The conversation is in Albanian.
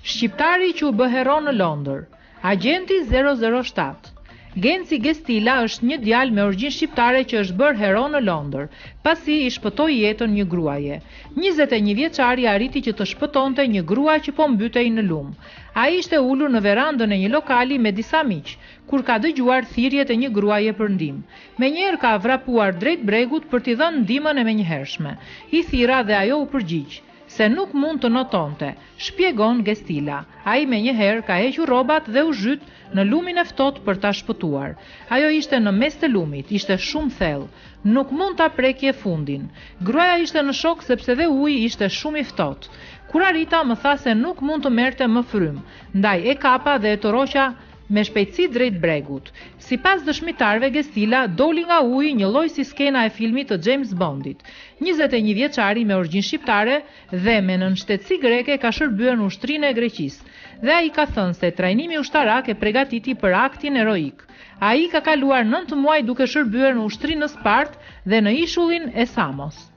Shqiptari që u bë hero në Londër. Agenti 007. Genci Gestila është një djalë me origjinë shqiptare që është bërë hero në Londër, pasi i shpëtoi jetën një gruaje. 21 vjeçari arriti që të shpëtonte një grua që po mbytej në lum. Ai ishte ulur në verandën e një lokali me disa miq, kur ka dëgjuar thirrjet e një gruaje për ndihmë. Menjëherë ka vrapuar drejt bregut për t'i dhënë ndihmën e menjëhershme. I thira dhe ajo u përgjigj se nuk mund të notonte, shpjegon Gestila. Ai menjëherë ka hequr rrobat dhe u zhyt në lumin e ftohtë për ta shpëtuar. Ajo ishte në mes të lumit, ishte shumë thellë, nuk mund ta prekje fundin. Gruaja ishte në shok sepse dhe uji ishte shumë i ftohtë. Kur arrita më tha se nuk mund të merrte më frym, ndaj e kapa dhe e toroqa me shpejtësi drejt bregut. Sipas dëshmitarëve, Gestila doli nga uji një lloj si skena e filmit të James Bondit. 21 vjeçari me origjinë shqiptare dhe me nënshtetësi greke ka shërbyer në ushtrinë e Greqisë. Dhe ai ka thënë se trajnimi ushtarak e përgatiti për aktin heroik. Ai ka kaluar 9 muaj duke shërbyer në ushtrinë në Spartë dhe në ishullin e Samos.